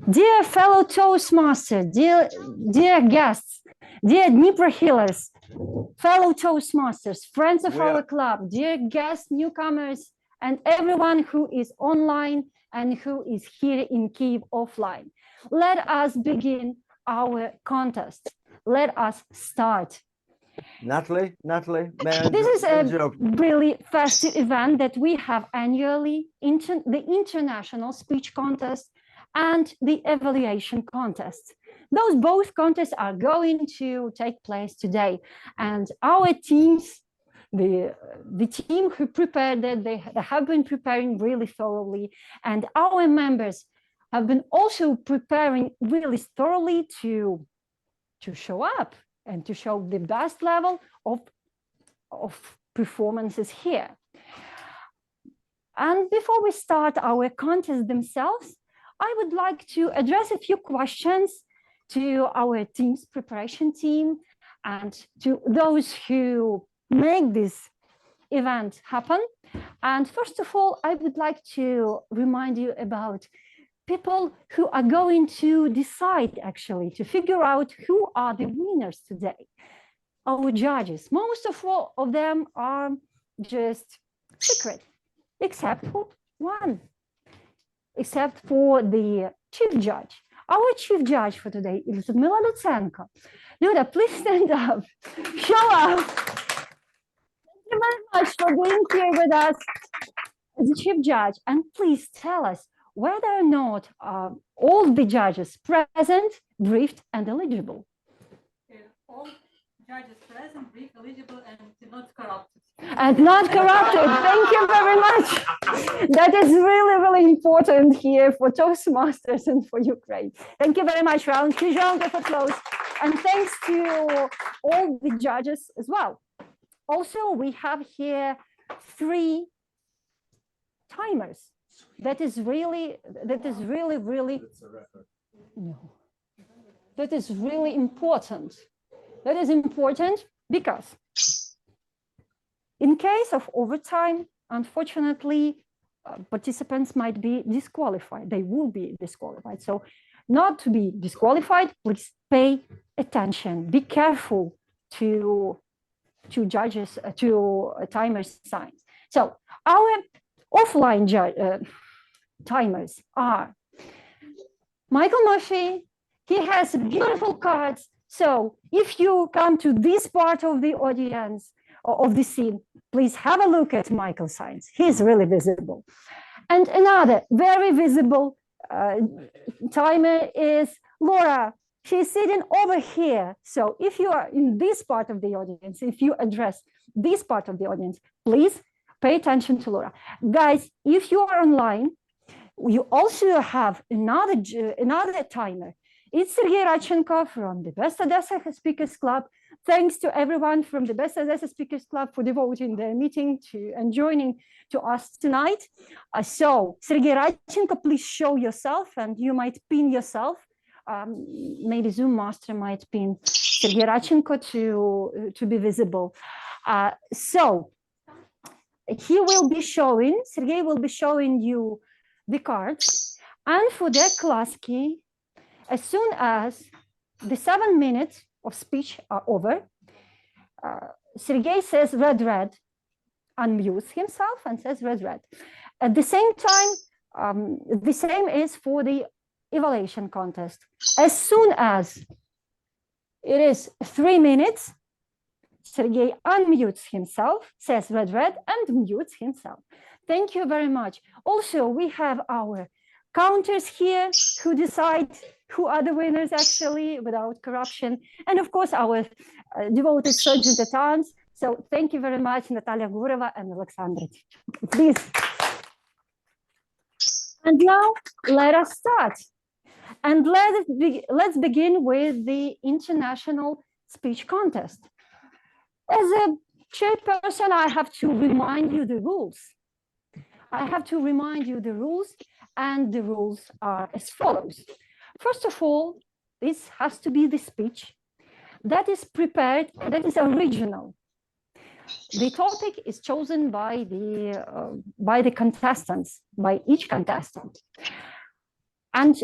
Dear fellow Toastmasters, dear guests, dear Dnipro healers, fellow Toastmasters, friends of our club, dear guests, newcomers, and everyone who is online and who is here in Kyiv offline. Let us begin our contest. Let us start. Natalie, this is a really festive event that we have annually, the International Speech Contest and the Evaluation Contest. Those both contests are going to take place today. And our teams, the team who prepared it, they have been preparing really thoroughly. And our members have been also preparing really thoroughly to show up and to show the best level of performances here. And before we start our contests themselves, I would like to address a few questions to our team's preparation team and to those who make this event happen. And first of all, I would like to remind you about people who are going to decide, actually, to figure out who are the winners today. Our judges, most of them are just secret, except for one, except for the chief judge. Our chief judge for today is Lyudmila Lutsenko. Luda, please stand up, show up. Thank you very much for being here with us as the chief judge. And please tell us whether or not all the judges present, briefed, and eligible. All judges present, briefed, eligible, and not corrupted. And not corrupted. Thank you very much. That is really, really important here for Toastmasters and for Ukraine. Thank you very much. Round of applause. And thanks to all the judges as well. Also, we have here 3 timers. That is really important. That is important because in case of overtime, unfortunately, participants might be disqualified. They will be disqualified. So not to be disqualified, please pay attention. Be careful to judges, to timers' signs. So our offline timers are Michael Murphy. He has beautiful cards. So if you come to this part of the audience, of the scene, please have a look at Michael's signs. He's really visible. And another very visible timer is Laura. She's sitting over here. So if you are in this part of the audience, if you address this part of the audience, please pay attention to Laura. Guys, if you are online, you also have another timer. It's Sergei Radchenko from the Best Odessa Speakers Club. Thanks to everyone from the Best Odessa Speakers Club for devoting their meeting and joining to us tonight. So, Sergei Radchenko, please show yourself, and you might pin yourself. Maybe Zoom Master might pin Sergei Radchenko to be visible. So, Sergei will be showing you the cards. And for the Cluskey, as soon as the 7 minutes of speech are over, Sergei says red, red, unmutes himself and says red, red. At the same time, the same is for the evaluation contest. As soon as it is 3 minutes, Sergei unmutes himself, says red, red, and mutes himself. Thank you very much. Also, we have our counters here who decide who are the winners actually without corruption. And of course, our devoted sergeant at arms. So thank you very much, Natalia Gureva and Oleksandr. Please. And now let us start. And let's begin with the International Speech Contest. As a chairperson, I have to remind you the rules. And the rules are as follows. First of all, this has to be the speech that is prepared, that is original. The topic is chosen by the contestants, by each contestant. And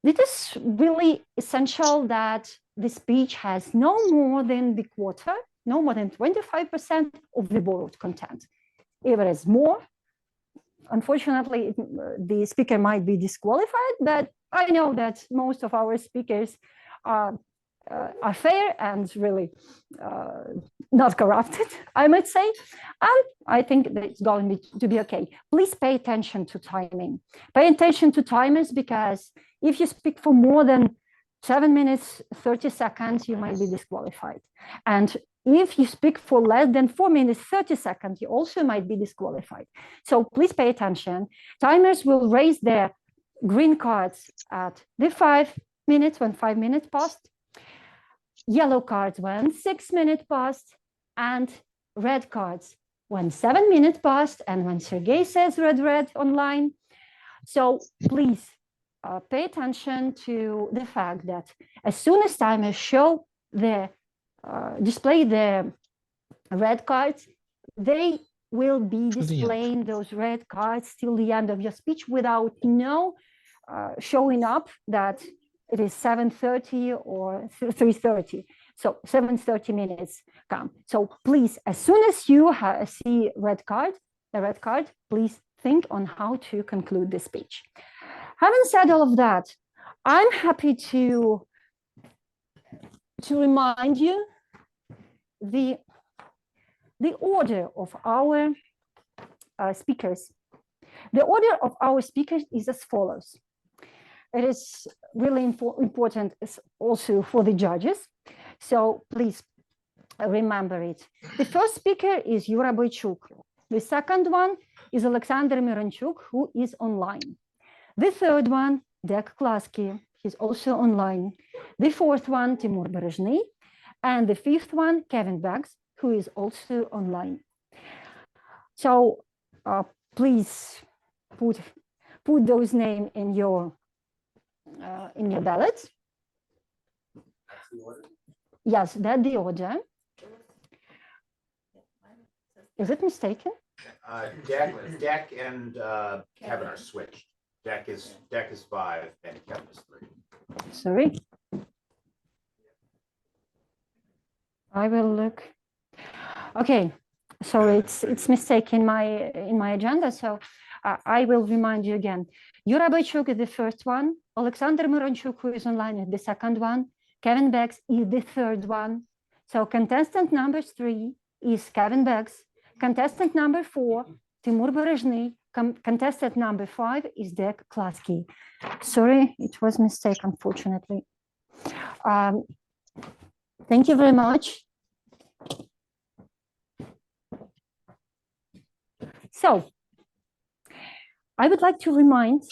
it is really essential that the speech has no more than the quarter, no more than 25% of the borrowed content. If it is more, unfortunately, the speaker might be disqualified, but I know that most of our speakers are fair and really not corrupted, I might say. And I think that it's going to be okay. Please pay attention to timing. Pay attention to timers, because if you speak for more than 7 minutes, 30 seconds, you might be disqualified. And if you speak for less than 4 minutes, 30 seconds, you also might be disqualified. So please pay attention. Timers will raise their green cards at the 5 minutes, when 5 minutes passed, yellow cards when 6 minutes passed, and red cards when 7 minutes passed, and when Sergey says red online. So please pay attention to the fact that as soon as timers show the display the red cards, they will be displaying those red cards till the end of your speech without showing up that it is 7:30 or 3:30. So 7:30 minutes come. So please, as soon as you see the red card, please think on how to conclude the speech. Having said all of that, I'm happy to remind you the order of our speakers. The order of our speakers is as follows. It is really important also for the judges. So please remember it. The first speaker is Yura Boychuk. The second one is Oleksandr Myronchuk, who is online. The third one, Cluskey, he's also online. The fourth one, Tymur Berezhnyi. And the fifth one, Kevin Beggs, who is also online. So please put those names in your ballot. Yes, that's the order. Is it mistaken? Deck and Kevin are switched. Deck is 5 and Kevin is 3. Sorry. I will look. Okay, so it's mistake in my agenda. So I will remind you again. Yura Boychuk is the first one. Oleksandr Myronchuk, who is online, is the second one. Kevin Beggs is the third one. So contestant number 3 is Kevin Beggs. Contestant number 4, Tymur Berezhnyi. Contestant number 5 is Cluskey. Sorry, it was a mistake, unfortunately. Thank you very much. So, I would like to remind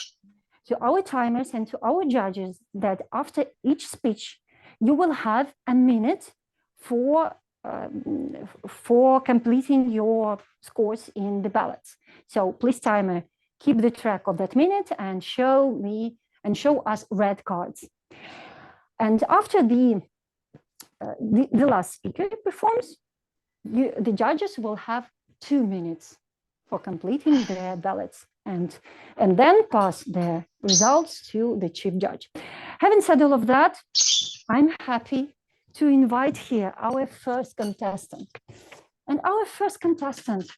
to our timers and to our judges that after each speech, you will have a minute for completing your scores in the ballots. So please, timer, keep the track of that minute and show us red cards. And after the last speaker performs, the judges will have 2 minutes for completing their ballots and then pass their results to the chief judge. Having said all of that, I'm happy to invite here our first contestant. And our first contestant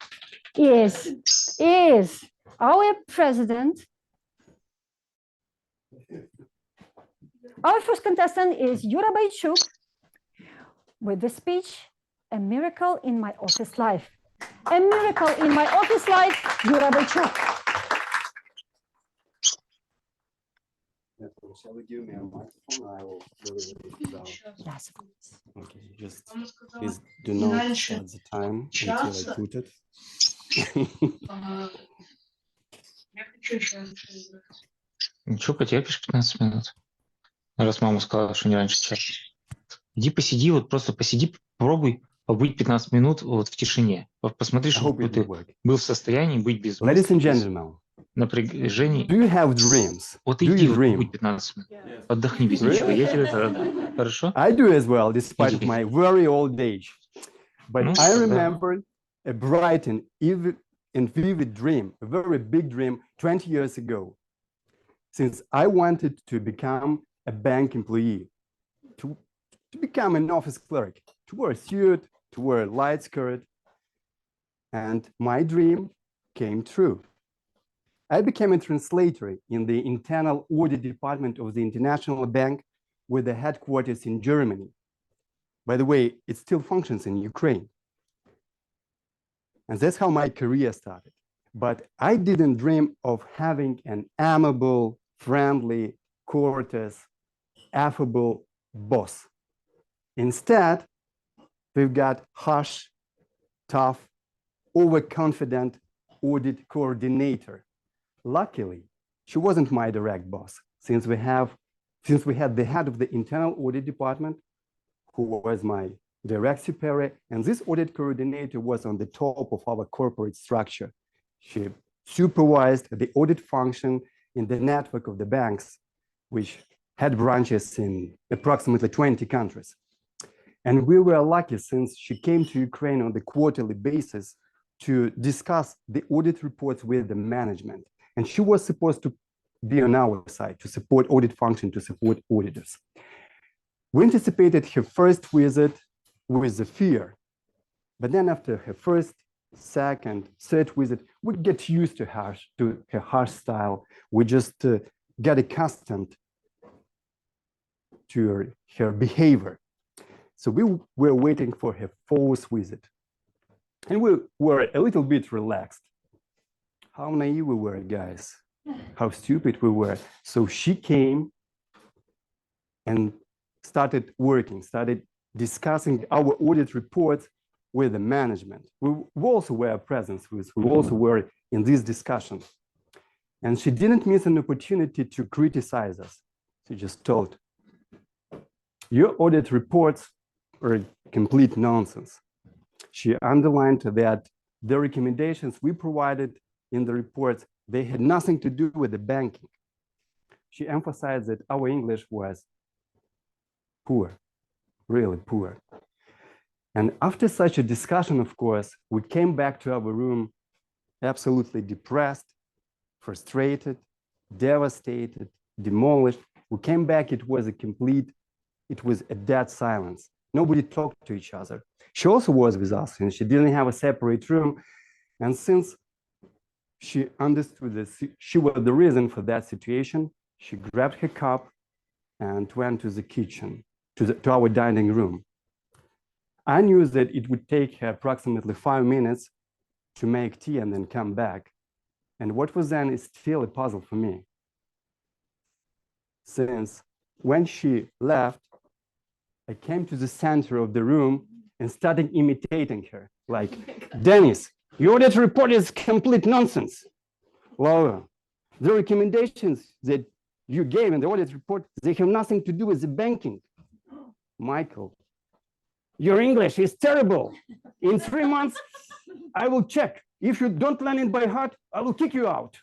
is our president. Our first contestant is Yura Boychuk with the speech, "A Miracle in My Office Life." A miracle in my office life, Yura Boychuk. Shall we give me a microphone? I will Yes. Okay, just please do not start the time until I put it. Ничего, потерпишь 15 минут. Раз мама сказала, что не раньше часа. Иди посиди, вот просто посиди, попробуй побыть 15 минут вот в тишине. Посмотри, чтобы ты был в состоянии быть без Ladies and gentlemen, напряжений. do you have dreams? Вот Do иди, you вот dream? будь 15 минут. Отдохни без ничего, я тебе это отдам. Хорошо? I do as well, despite of my very old age. But I remember a bright and vivid dream, a very big dream 20 years ago. since I wanted to become a bank employee, to become an office clerk, to wear a suit, to wear a light skirt. And my dream came true. I became a translator in the internal audit department of the International Bank with the headquarters in Germany. By the way, it still functions in Ukraine. And that's how my career started. But I didn't dream of having an amiable, friendly, courteous, affable boss. Instead, we've got harsh, tough, overconfident audit coordinator. Luckily, she wasn't my direct boss, since we had the head of the internal audit department, who was my direct superior, and this audit coordinator was on the top of our corporate structure. She supervised the audit function in the network of the banks, which had branches in approximately 20 countries. And we were lucky, since she came to Ukraine on the quarterly basis to discuss the audit reports with the management. And she was supposed to be on our side, to support audit function, to support auditors. We anticipated her first visit with the fear, but then after her first, second, third visit, we get used to her harsh style. We just get accustomed to her behavior. So we were waiting for her fourth visit. And we were a little bit relaxed. How naive we were, guys. How stupid we were. So she came and started working, started discussing our audit reports with the management. We also were present with, we also were in these discussions. And she didn't miss an opportunity to criticize us. She just told, your audit reports are complete nonsense. She underlined that the recommendations we provided in the reports, they had nothing to do with the banking. She emphasized that our English was poor, really poor. And after such a discussion, of course, we came back to our room absolutely depressed, frustrated, devastated, demolished. We came back, it was a dead silence. Nobody talked to each other. She also was with us, and she didn't have a separate room. And since she understood that she was the reason for that situation, she grabbed her cup and went to the kitchen, to our dining room. I knew that it would take her approximately 5 minutes to make tea and then come back. And what was then is still a puzzle for me. Since when she left, I came to the center of the room and started imitating her. Like, Dennis, your audit report is complete nonsense. Laura, the recommendations that you gave in the audit report, they have nothing to do with the banking. Michael, your English is terrible. In 3 months, I will check. If you don't learn it by heart, I will kick you out.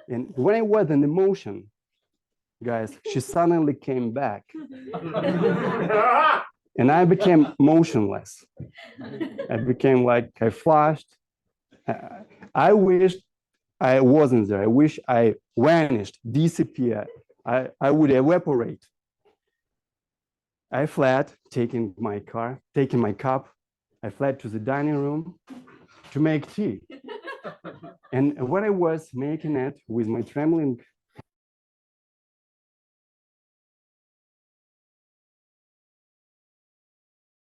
And when I was in emotion, guys, she suddenly came back. And I became motionless. I became like, I flashed. I wished I wasn't there. I wish I vanished, disappeared. I would evaporate. I fled, taking my cup. I fled to the dining room to make tea. And when I was making it with my trembling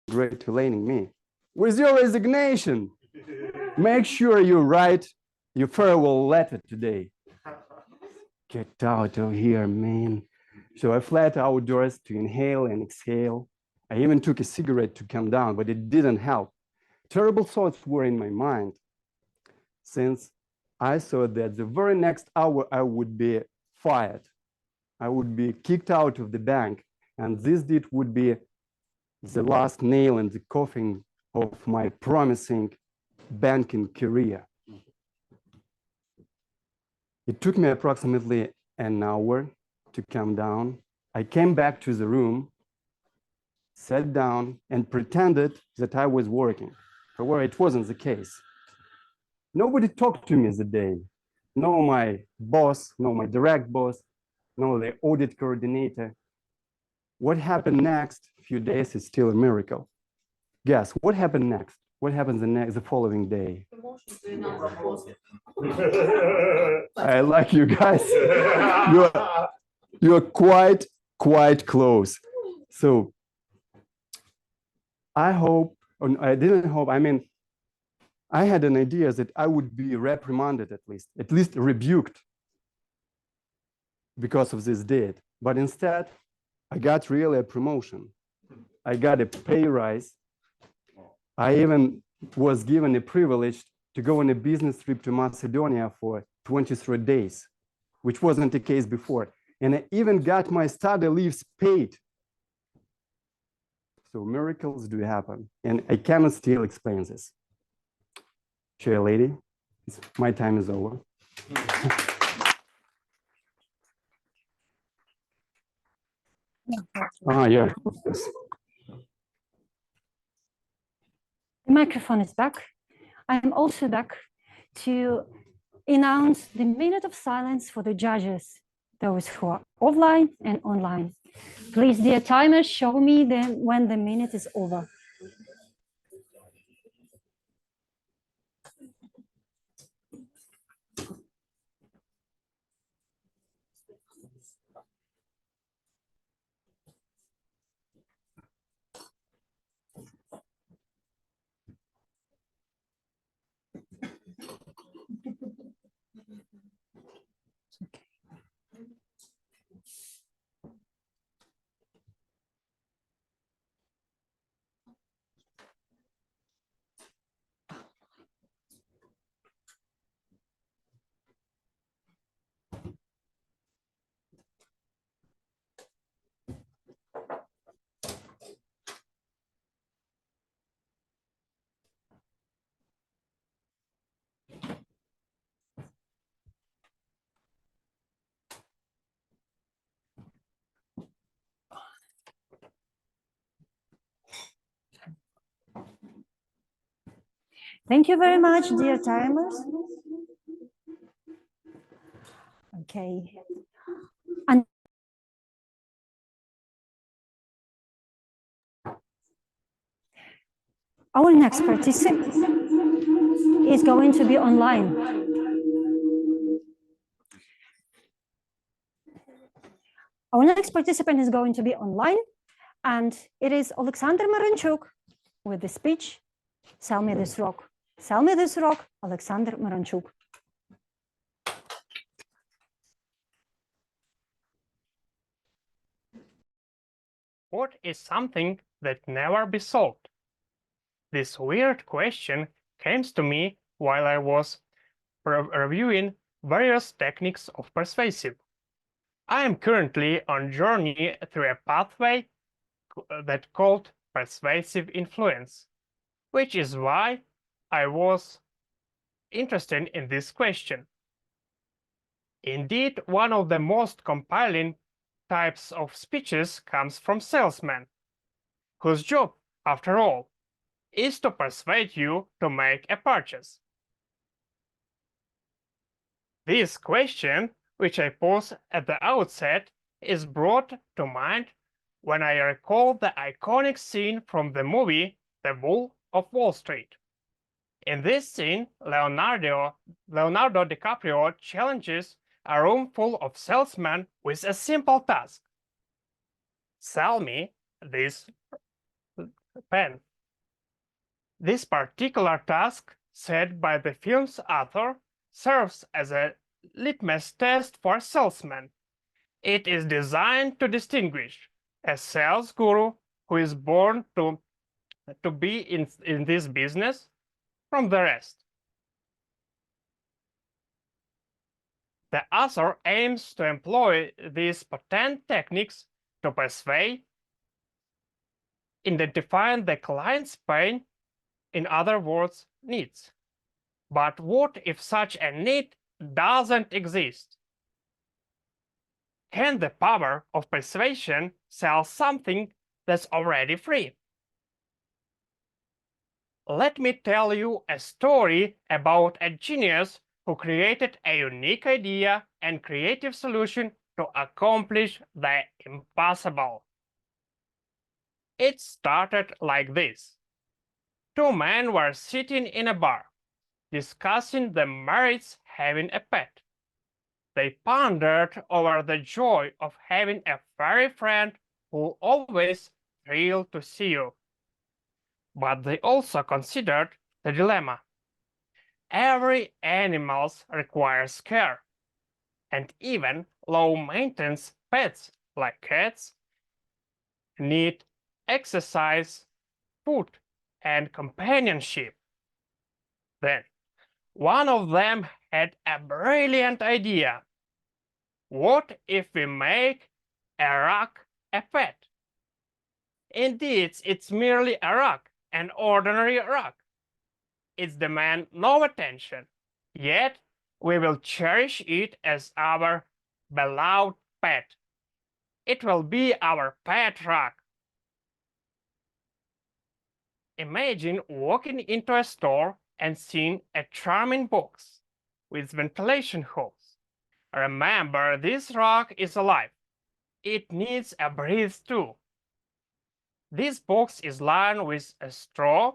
congratulating me, with your resignation, make sure you write your farewell letter today. Get out of here, man. So I fled outdoors to inhale and exhale. I even took a cigarette to calm down, but it didn't help. Terrible thoughts were in my mind, since I saw that the very next hour I would be fired. I would be kicked out of the bank, and this deed would be the last nail in the coffin of my promising banking career. It took me approximately an hour to calm down. I came back to the room, sat down, and pretended that I was working. However, it wasn't the case. Nobody talked to me that day. no my boss, no my direct boss, no the audit coordinator. What happened next few days is still a miracle. Guess what happened next? What happens the following day? I like you guys. You're quite close. So I hope, or I didn't hope, I mean, I had an idea that I would be reprimanded at least rebuked because of this date. But instead, I got really a promotion. I got a pay rise. I even was given a privilege to go on a business trip to Macedonia for 23 days, which wasn't the case before. And I even got my study leaves paid. So miracles do happen. And I cannot still explain this. Chair lady, my time is over. Yeah. Yes. The microphone is back. I'm also back to announce the minute of silence for the judges, those who are offline and online. Please, dear timers, show me when the minute is over. Thank you very much, dear timers. Okay. And our next participant is going to be online. Our next participant is going to be online, and it is Oleksandr Myronchuk with the speech, "Sell me this rock." Sell me this rock, Oleksandr Myronchuk. What is something that never be solved? This weird question came to me while I was reviewing various techniques of persuasive. I am currently on journey through a pathway that called persuasive influence, which is why I was interested in this question. Indeed, one of the most compelling types of speeches comes from salesmen, whose job, after all, is to persuade you to make a purchase. This question, which I pose at the outset, is brought to mind when I recall the iconic scene from the movie The Wolf of Wall Street. In this scene, Leonardo DiCaprio challenges a room full of salesmen with a simple task. Sell me this pen. This particular task, said by the film's author, serves as a litmus test for salesmen. It is designed to distinguish a sales guru who is born to be in this business from the rest. The author aims to employ these patent techniques to persuade, identifying the client's pain, in other words, needs. But what if such a need doesn't exist? Can the power of persuasion sell something that's already free? Let me tell you a story about a genius who created a unique idea and creative solution to accomplish the impossible. It started like this. Two men were sitting in a bar, discussing the merits having a pet. They pondered over the joy of having a furry friend who always thrilled to see you. But they also considered the dilemma. Every animal requires care, and even low-maintenance pets like cats need exercise, food, and companionship. Then one of them had a brilliant idea. What if we make a rock a pet? Indeed, it's merely a rock, an ordinary rock. It demands no attention, yet we will cherish it as our beloved pet. It will be our pet rock. Imagine walking into a store and seeing a charming box with ventilation holes. Remember, this rock is alive. It needs a breath too. This box is lined with a straw,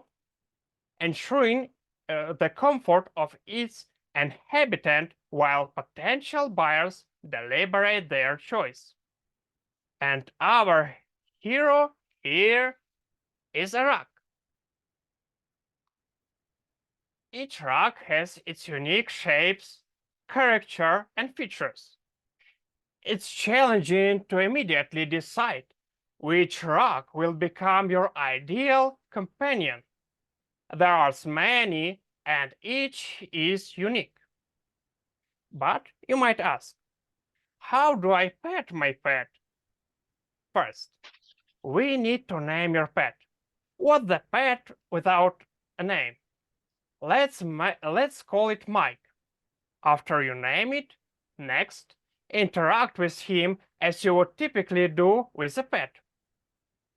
ensuring the comfort of its inhabitant while potential buyers deliberate their choice. And our hero here is a rock. Each rock has its unique shapes, character, and features. It's challenging to immediately decide which rock will become your ideal companion. There are many, and each is unique. But you might ask, how do I pet my pet? First, we need to name your pet. What's the pet without a name? Let's call it Mike. After you name it, next, interact with him as you would typically do with a pet.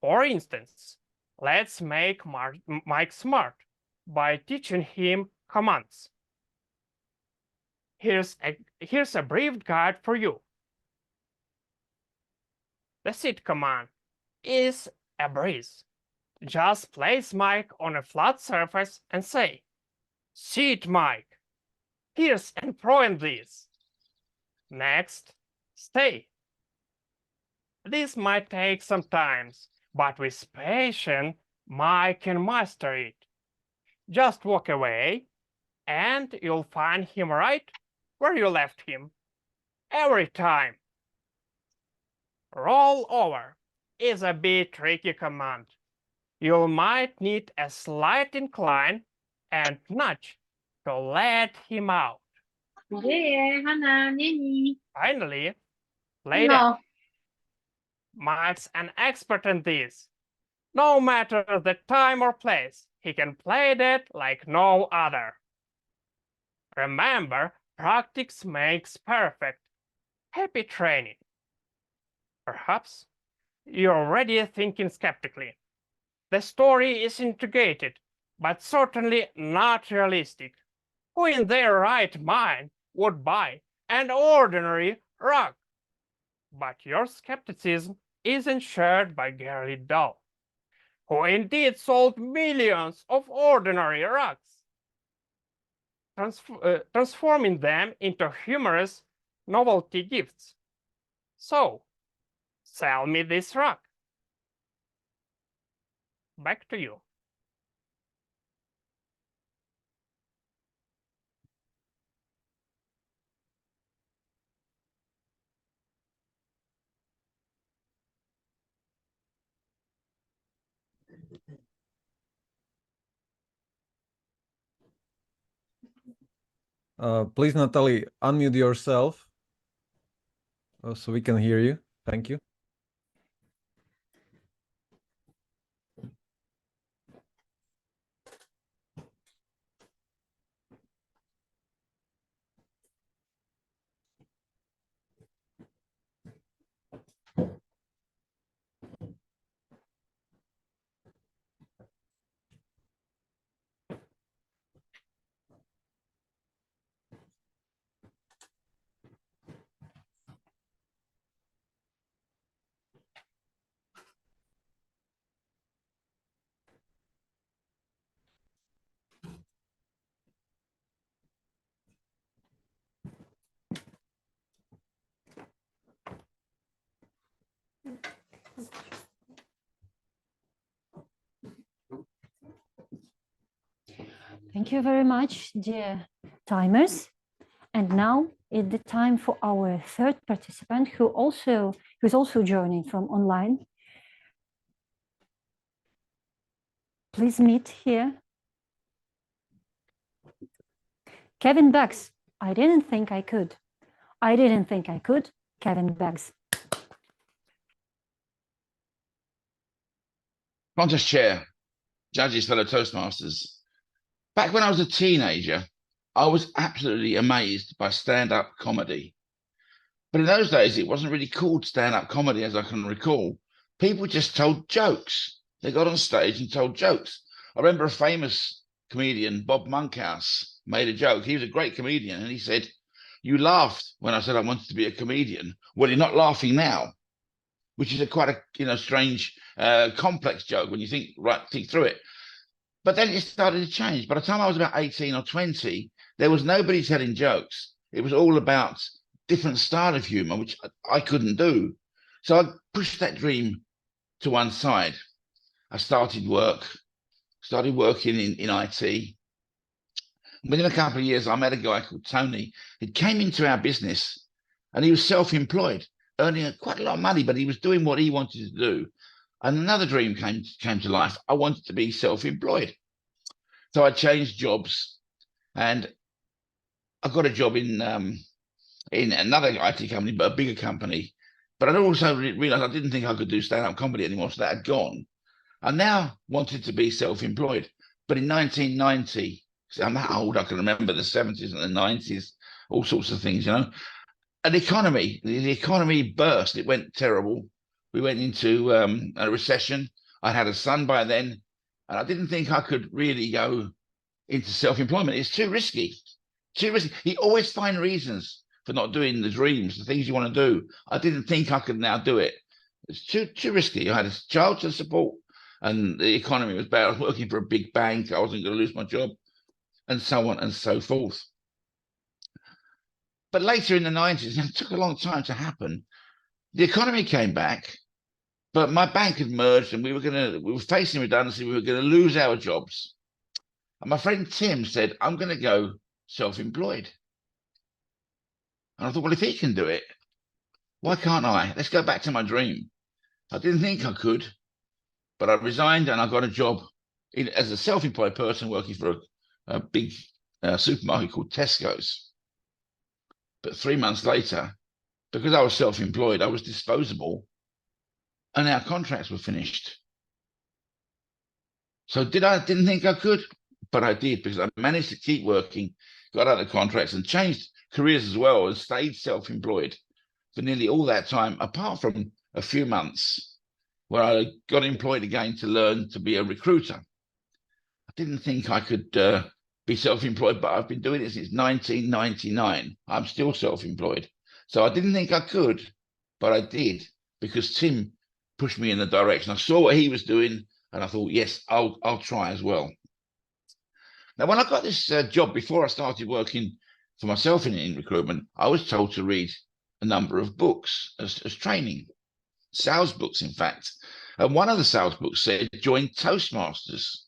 For instance, let's make Mike smart by teaching him commands. Here's a brief guide for you. The sit command is a breeze. Just place Mike on a flat surface and say, "Sit, Mike. Here's and point this." Next, stay. This might take some time, but with patience, Mike can master it. Just walk away, and you'll find him right where you left him. Every time. Roll over is a bit tricky command. You might need a slight incline and nudge to let him out. Finally, lay down. Mike's an expert in this. No matter the time or place, he can play that like no other. Remember, practice makes perfect. Happy training. Perhaps you're already thinking skeptically. The story is intriguing, but certainly not realistic. Who in their right mind would buy an ordinary rock? But your skepticism isn't shared by Gary Doll, who indeed sold millions of ordinary rocks, transforming them into humorous novelty gifts. So, sell me this rock. Back to you. Please, Natalie, unmute yourself so we can hear you. Thank you. Thank you very much, dear timers. And now is the time for our third participant who's also joining from online. Please meet here. Kevin Beggs. I didn't think I could. I didn't think I could. Kevin Beggs. Contest chair, judges, fellow Toastmasters. Back when I was a teenager, I was absolutely amazed by stand-up comedy. But in those days, it wasn't really called stand-up comedy, as I can recall. People just told jokes. They got on stage and told jokes. I remember a famous comedian, Bob Monkhouse, made a joke. He was a great comedian, and he said, "You laughed when I said I wanted to be a comedian. Well, you're not laughing now," which is quite a strange, complex joke when you think through it. But then it started to change. By the time I was about 18 or 20, there was nobody telling jokes. It was all about different style of humor, which I couldn't do. So I pushed that dream to one side. I started working in IT. Within a couple of years, I met a guy called Tony. He came into our business and he was self-employed, earning quite a lot of money, but he was doing what he wanted to do. And another dream came to life. I wanted to be self-employed. So I changed jobs and I got a job in another IT company, but a bigger company. But I also realized I didn't think I could do stand-up comedy anymore, so that had gone. I now wanted to be self-employed. But in 1990, so I'm that old, I can remember the 70s and the 90s, all sorts of things, and the economy burst. It went terrible. We went into a recession. I had a son by then, and I didn't think I could really go into self-employment. It's too risky, too risky. You always find reasons for not doing the dreams, the things you want to do. I didn't think I could now do it. It's too risky. I had a child to support, and the economy was bad. I was working for a big bank. I wasn't going to lose my job, and so on and so forth. But later in the 90s, it took a long time to happen. The economy came back, but my bank had merged and we were facing redundancy. We were going to lose our jobs. And my friend Tim said, "I'm going to go self-employed." And I thought, well, if he can do it, why can't I? Let's go back to my dream. I didn't think I could, but I resigned and I got a job as a self-employed person working for a big supermarket called Tesco's. But 3 months later, because I was self-employed, I was disposable and our contracts were finished. So didn't think I could, but I did, because I managed to keep working, got other contracts and changed careers as well, and stayed self-employed for nearly all that time, apart from a few months where I got employed again to learn to be a recruiter. I didn't think I could be self-employed, but I've been doing it since 1999. I'm still self-employed. So I didn't think I could, but I did, because Tim pushed me in the direction. I saw what he was doing and I thought, yes, I'll try as well. Now, when I got this job, before I started working for myself in recruitment, I was told to read a number of books as training, sales books, in fact. And one of the sales books said, join Toastmasters.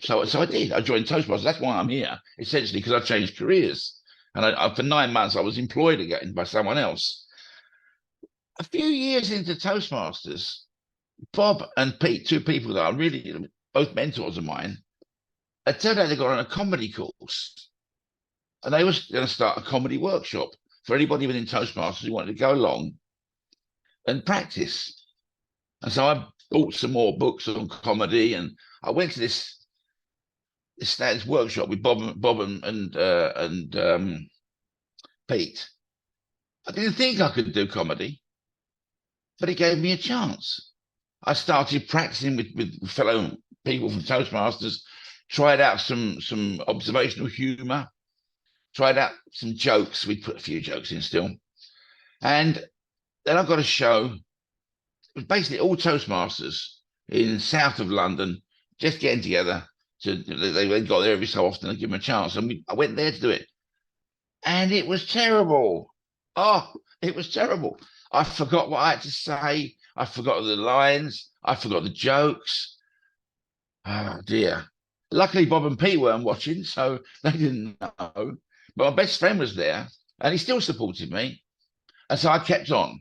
So I did. I joined Toastmasters. That's why I'm here, essentially, because I changed careers. And for 9 months, I was employed again by someone else. A few years into Toastmasters, Bob and Pete, two people that are really both mentors of mine, it turned out they got on a comedy course. And they were going to start a comedy workshop for anybody within Toastmasters who wanted to go along and practice. And so I bought some more books on comedy, and I went to this workshop with Bob and Pete. I didn't think I could do comedy, but it gave me a chance. I started practicing with fellow people from Toastmasters, tried out some observational humor, tried out some jokes. We put a few jokes in still. And then I got a show. It was basically all Toastmasters in south of London, just getting together. So they got there every so often and give them a chance. And I went there to do it. And it was terrible. Oh, it was terrible. I forgot what I had to say. I forgot the lines. I forgot the jokes. Oh, dear. Luckily, Bob and Pete weren't watching, so they didn't know. But my best friend was there, and he still supported me. And so I kept on.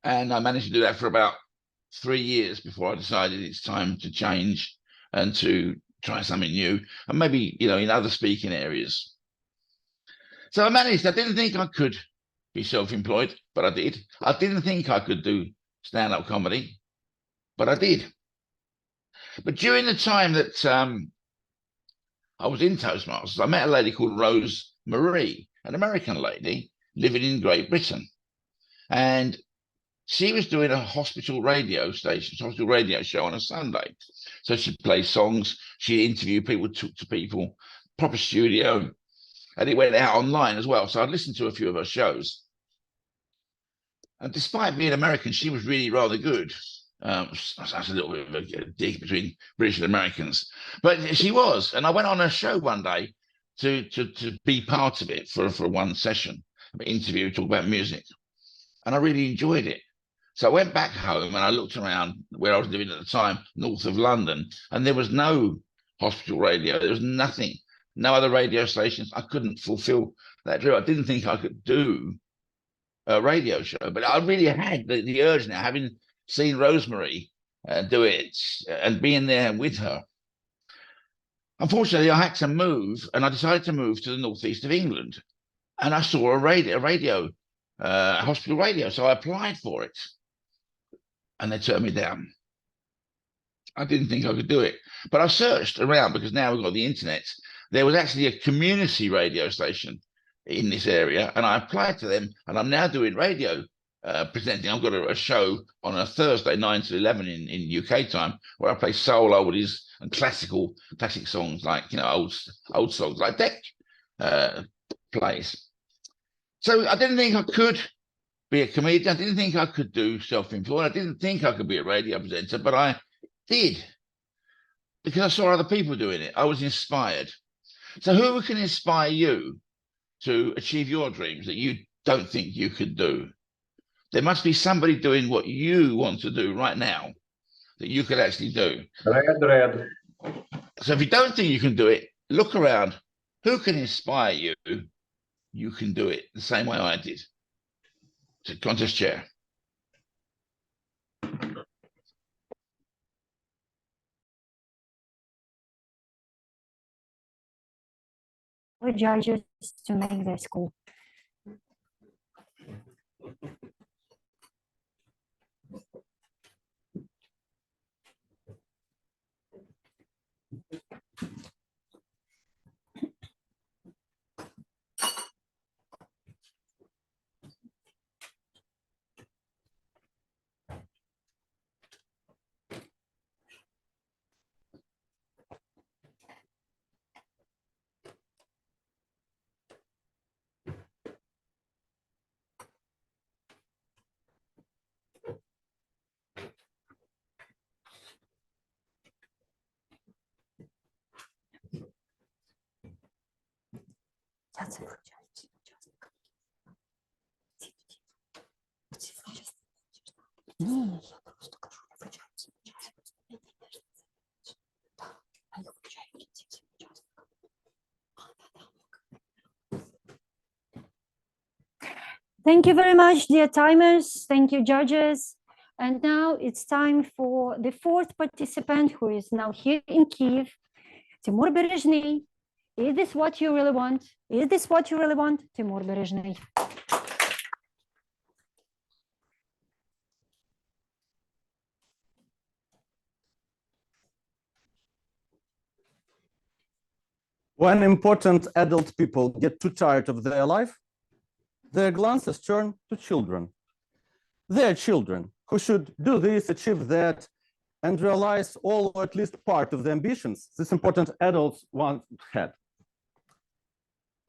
And I managed to do that for about 3 years before I decided it's time to change and to try something new, and maybe, in other speaking areas. So I managed. I didn't think I could be self-employed, but I did. I didn't think I could do stand-up comedy, but I did. But during the time that I was in Toastmasters, I met a lady called Rose Marie, an American lady living in Great Britain. And she was doing a hospital radio show on a Sunday. So she'd play songs, she'd interview people, talk to people, proper studio, and it went out online as well. So I'd listened to a few of her shows. And despite being American, she was really rather good. That's a little bit of a dig between British and Americans, but she was. And I went on her show one day to be part of it for one session, an interview, talk about music, and I really enjoyed it. So I went back home and I looked around where I was living at the time, north of London, and there was no hospital radio. There was nothing, no other radio stations. I couldn't fulfill that dream. I didn't think I could do a radio show, but I really had the urge now, having seen Rosemary do it and being there with her. Unfortunately, I had to move, and I decided to move to the northeast of England, and I saw a hospital radio, so I applied for it, and they turned me down. I didn't think I could do it, but I searched around, because now we've got the internet. There was actually a community radio station in this area, and I applied to them, and I'm now doing radio presenting. I've got a show on a Thursday, 9 to 11 in UK time, where I play soul oldies and classic songs, like, old songs like Deck plays. So I didn't think I could be a comedian. I didn't think I could do self-employed. I didn't think I could be a radio presenter, but I did, because I saw other people doing it. I was inspired. So who can inspire you to achieve your dreams that you don't think you could do? There must be somebody doing what you want to do right now that you could actually do. Red. So if you don't think you can do it, look around. Who can inspire you? You can do it the same way I did. So contest chair. The judges to make their score. Thank you very much, dear timers. Thank you, judges. And now it's time for the fourth participant, who is now here in Kyiv, Tymur Berezhnyi. Is this what you really want? Is this what you really want? Tymur Berezhnyi. When important adult people get too tired of their life, their glances turn to children. Their children who should do this, achieve that, and realize all or at least part of the ambitions these important adults once had.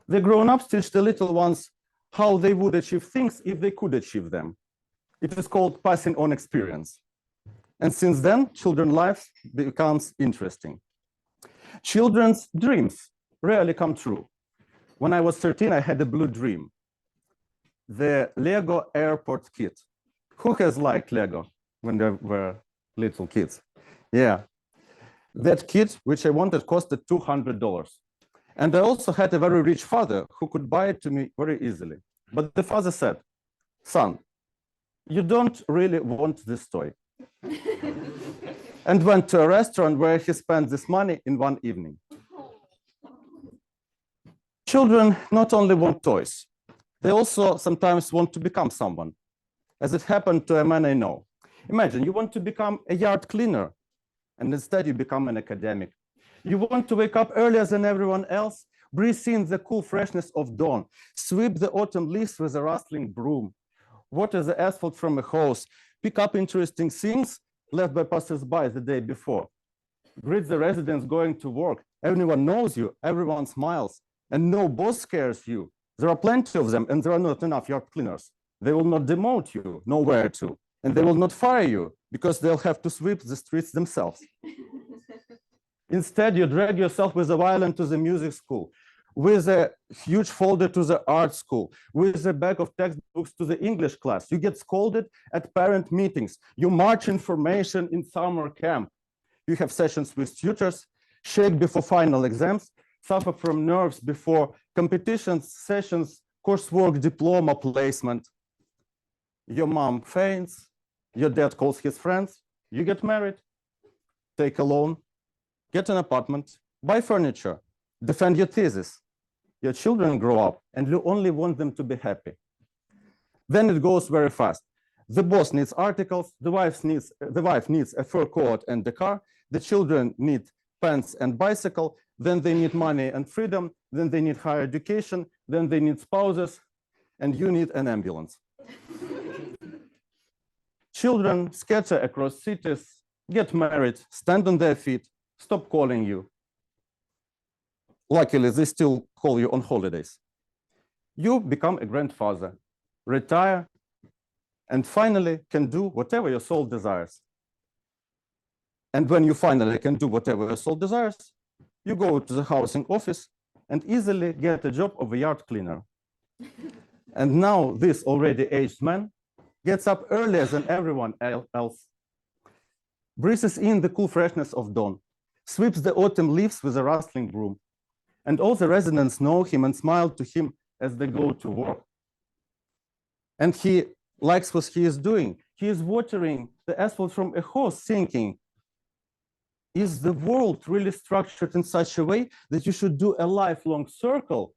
The grown-ups teach the little ones how they would achieve things if they could achieve them. It is called passing on experience. And since then, children's lives becomes interesting. Children's dreams rarely come true. When I was 13, I had a blue dream. The Lego airport kit. Who has liked Lego when they were little kids? Yeah. That kit, which I wanted, costed $200. And I also had a very rich father who could buy it to me very easily. But the father said, son, you don't really want this toy. And went to a restaurant where he spent this money in one evening. Children not only want toys, they also sometimes want to become someone, as it happened to a man I know. Imagine you want to become a yard cleaner, and instead you become an academic. You want to wake up earlier than everyone else, breathe in the cool freshness of dawn, sweep the autumn leaves with a rustling broom, water the asphalt from a hose, pick up interesting things left by passers-by the day before, greet the residents going to work. Everyone knows you, everyone smiles, and no boss scares you. There are plenty of them, and there are not enough yard cleaners. They will not demote you, nowhere to, and they will not fire you because they'll have to sweep the streets themselves. Instead, you drag yourself with a violin to the music school, with a huge folder to the art school, with a bag of textbooks to the English class. You get scolded at parent meetings. You march information in summer camp. You have sessions with tutors, shake before final exams, suffer from nerves before competitions, sessions, coursework, diploma, placement. Your mom faints, your dad calls his friends, you get married, take a loan, get an apartment, buy furniture, defend your thesis. Your children grow up and you only want them to be happy. Then it goes very fast. The boss needs articles, the wife needs a fur coat and a car, the children need pants and bicycle, then they need money and freedom, then they need higher education, then they need spouses, and you need an ambulance. Children scatter across cities, get married, stand on their feet, stop calling you. Luckily, they still call you on holidays. You become a grandfather, retire, and finally can do whatever your soul desires. And when you finally can do whatever your soul desires, you go to the housing office and easily get a job of a yard cleaner. And now this already aged man gets up earlier than everyone else, breathes in the cool freshness of dawn, sweeps the autumn leaves with a rustling broom, and all the residents know him and smile to him as they go to work. And he likes what he is doing. He is watering the asphalt from a hose, thinking, is the world really structured in such a way that you should do a lifelong circle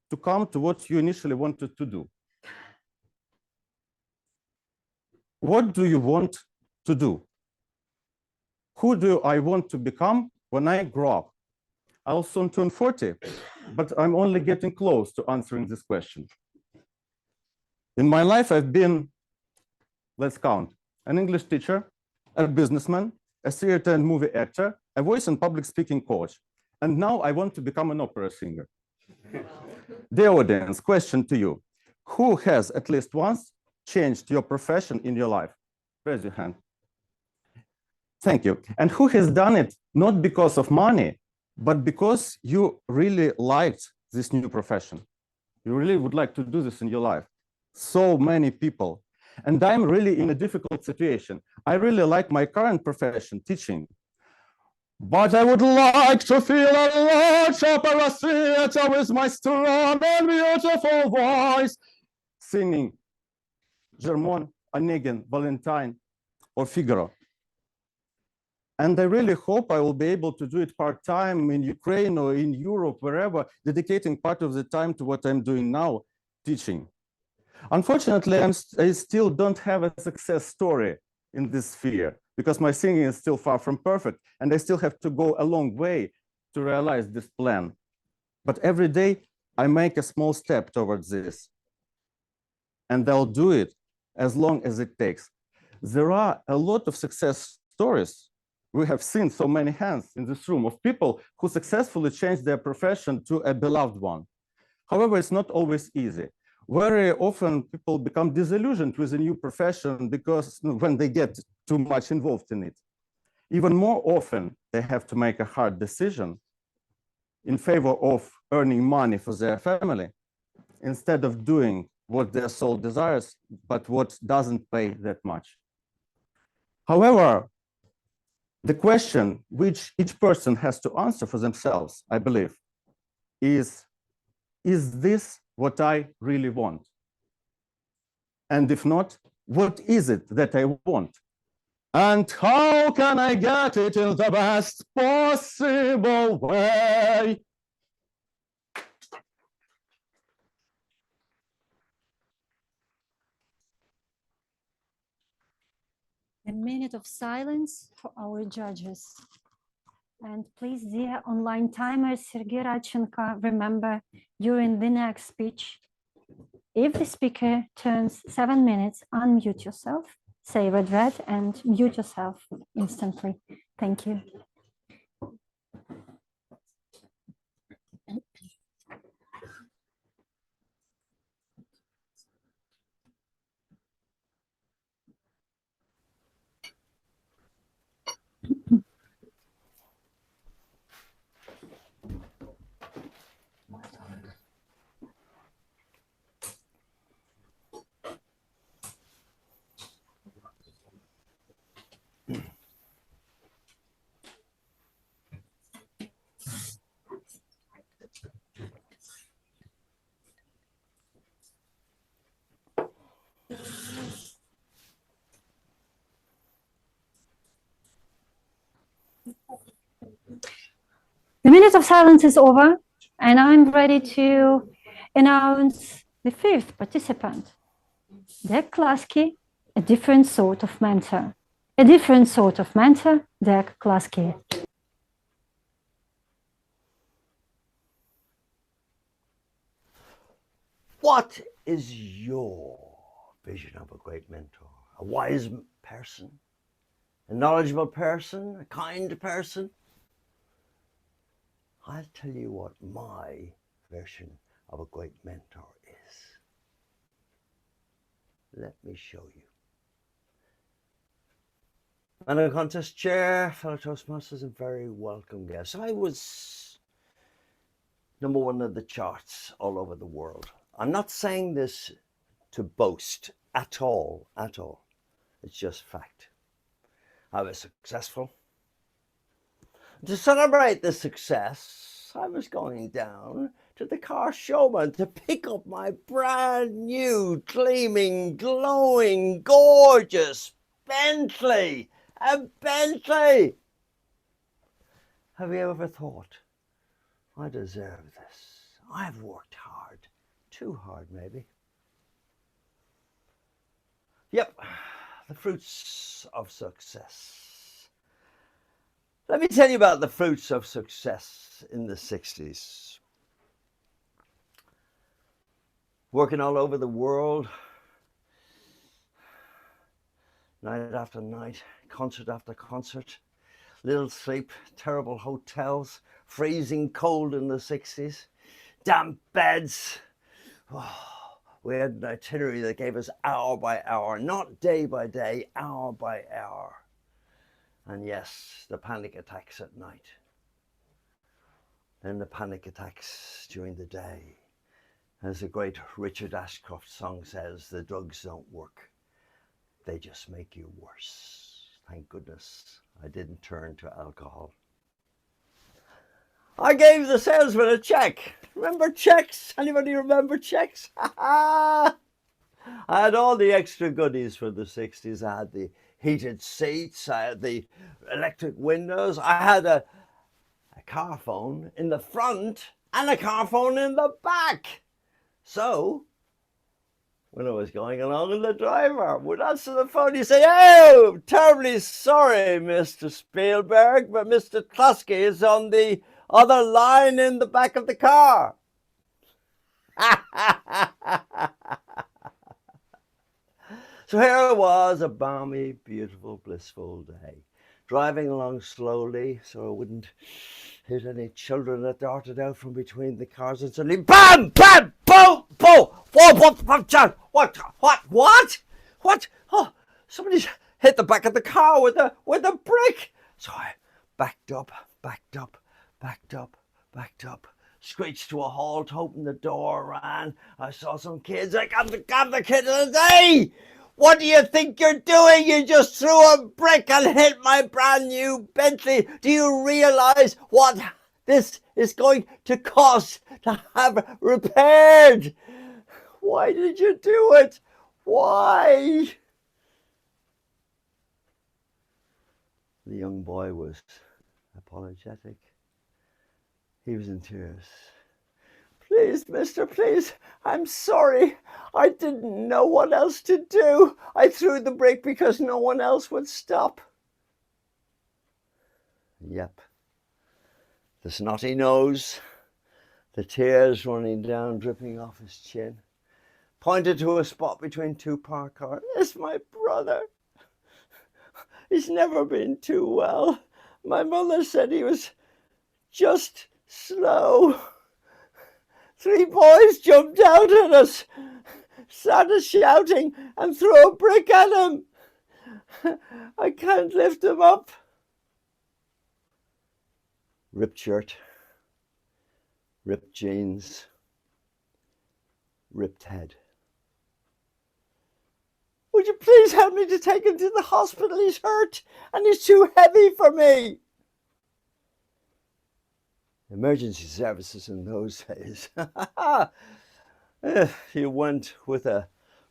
to come to what you initially wanted to do? What do you want to do? Who do I want to become when I grow up? I'll soon turn 40, but I'm only getting close to answering this question. In my life, I've been, let's count, an English teacher, a businessman, a theater and movie actor, a voice and public speaking coach. And now I want to become an opera singer. Dear audience, question to you. Who has at least once changed your profession in your life? Raise your hand. Thank you. And who has done it not because of money, but because you really liked this new profession? You really would like to do this in your life. So many people. And I'm really in a difficult situation. I really like my current profession, teaching. But I would like to feel a large opera theater with my strong and beautiful voice, singing Germon, Onegin, Valentine, or Figaro. And I really hope I will be able to do it part-time in Ukraine or in Europe, wherever, dedicating part of the time to what I'm doing now, teaching. Unfortunately, I still don't have a success story in this sphere because my singing is still far from perfect and I still have to go a long way to realize this plan. But every day I make a small step towards this and I'll do it as long as it takes. There are a lot of success stories. We have seen so many hands in this room of people who successfully changed their profession to a beloved one. However, it's not always easy. Very often people become disillusioned with a new profession because when they get too much involved in it. Even more often, they have to make a hard decision in favor of earning money for their family instead of doing what their soul desires, but what doesn't pay that much. However, The question which each person has to answer for themselves, I believe, is this what I really want? And if not, what is it that I want? And how can I get it in the best possible way? A minute of silence for our judges. And please, dear online timers, Sergei Radchenko, remember during the next speech, if the speaker turns 7 minutes, unmute yourself, say red and mute yourself instantly. Thank you. The minute of silence is over, and I'm ready to announce the fifth participant, Dek Cluskey, a different sort of mentor. A different sort of mentor, Dek Cluskey. What is your vision of a great mentor? A wise person? A knowledgeable person? A kind person? I'll tell you what my version of a great mentor is. Let me show you. Madam Contest Chair, fellow Toastmasters, and very welcome guests. I was #1 of the charts all over the world. I'm not saying this to boast at all, at all. It's just fact. I was successful. To celebrate this success, I was going down to the car showman to pick up my brand new, gleaming, glowing, gorgeous Bentley. A Bentley! Have you ever thought, I deserve this? I've worked hard. Too hard, maybe. Yep, the fruits of success. Let me tell you about the fruits of success in the 60s. Working all over the world, night after night, concert after concert, little sleep, terrible hotels, freezing cold in the 60s, damp beds. Oh, we had an itinerary that gave us hour by hour, not day by day, hour by hour. And yes, the panic attacks at night. Then the panic attacks during the day. As the great Richard Ashcroft song says, the drugs don't work. They just make you worse. Thank goodness I didn't turn to alcohol. I gave the salesman a check. Remember checks? Anybody remember checks? I had all the extra goodies for the 60s. I had the heated seats, I had the electric windows, I had a car phone in the front and a car phone in the back. So, when I was going along and the driver would answer the phone, he'd say, "Oh, terribly sorry, Mr. Spielberg, but Mr. Cluskey is on the other line in the back of the car." So here it was, a balmy, beautiful, blissful day. Driving along slowly so I wouldn't hit any children that darted out from between the cars, and suddenly BAM! BAM! Boom! Boom! What? Oh, somebody's hit the back of the car with a brick. So I backed up, screeched to a halt, opened the door, ran. I saw some kids. I got the kid of the day. What do you think you're doing? You just threw a brick and hit my brand new Bentley. Do you realize what this is going to cost to have repaired? Why did you do it? Why? The young boy was apologetic. He was in tears. Please, mister, please, I'm sorry. I didn't know what else to do. I threw the brick because no one else would stop. Yep. The snotty nose, the tears running down, dripping off his chin, pointed to a spot between two parked cars. It's my brother. He's never been too well. My mother said he was just slow. 3 boys jumped out at us, started shouting and threw a brick at him. I can't lift him up. Ripped shirt, ripped jeans, ripped head. Would you please help me to take him to the hospital? He's hurt and he's too heavy for me. Emergency services in those days. If you went with a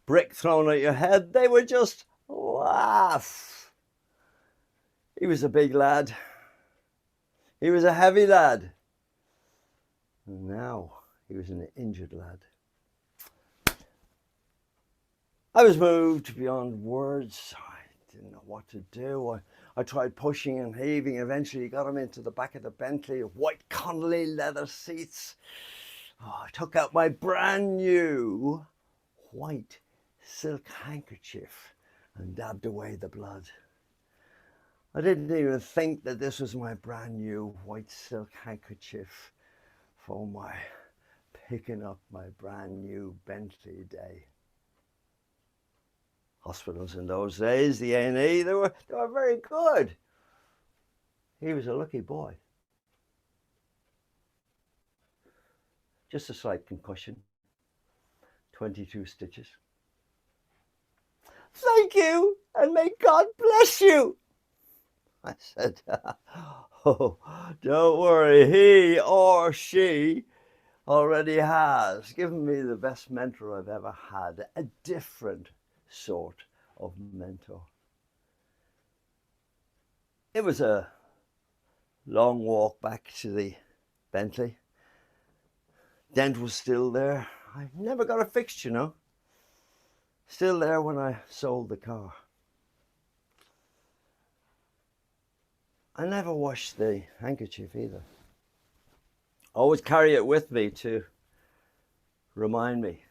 brick thrown at your head, they would just laugh. He was a big lad. He was a heavy lad. And now he was an injured lad. I was moved beyond words. I didn't know what to do. I tried pushing and heaving. Eventually got him into the back of the Bentley, white Connolly leather seats. I took out my brand new white silk handkerchief and dabbed away the blood. I didn't even think that this was my brand new white silk handkerchief for my picking up my brand new Bentley day. Hospitals in those days, the A&E, they were very good. He was a lucky boy. Just a slight concussion, 22 stitches. Thank you, and may God bless you. I said, oh, don't worry, he or she already has given me the best mentor I've ever had, a different sort of mentor. It was a long walk back to the Bentley. Dent was still there. I never got it fixed, you know. Still there when I sold the car. I never washed the handkerchief either. Always carry it with me to remind me.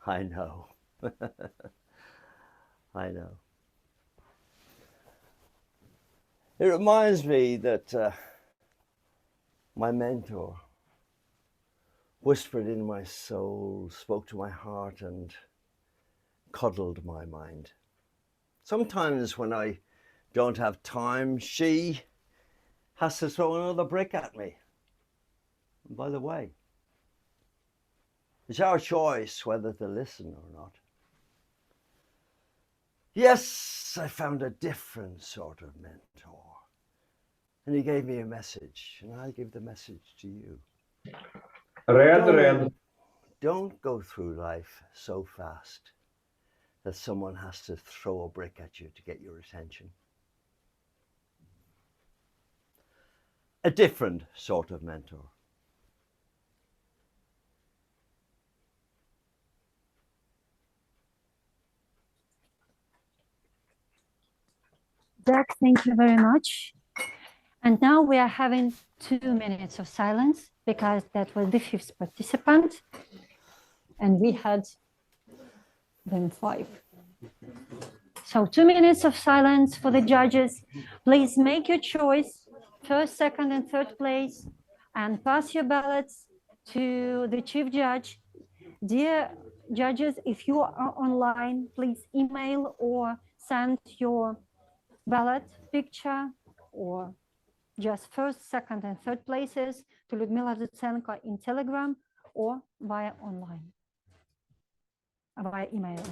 I know. I know. It reminds me that my mentor whispered in my soul, spoke to my heart, and cuddled my mind. Sometimes when I don't have time, she has to throw another brick at me. And by the way, it's our choice whether to listen or not. Yes, I found a different sort of mentor. And he gave me a message, and I give the message to you. Don't go through life so fast that someone has to throw a brick at you to get your attention. A different sort of mentor. Jack, thank you very much. And now we are having 2 minutes of silence because that was the 5th participant and we had then 5. So 2 minutes of silence for the judges. Please make your choice, 1st, 2nd, and 3rd place, and pass your ballots to the chief judge. Dear judges, if you are online, please email or send your ballot picture or just 1st, 2nd, and 3rd places to Lyudmila Zutsenko in Telegram or via online, via email.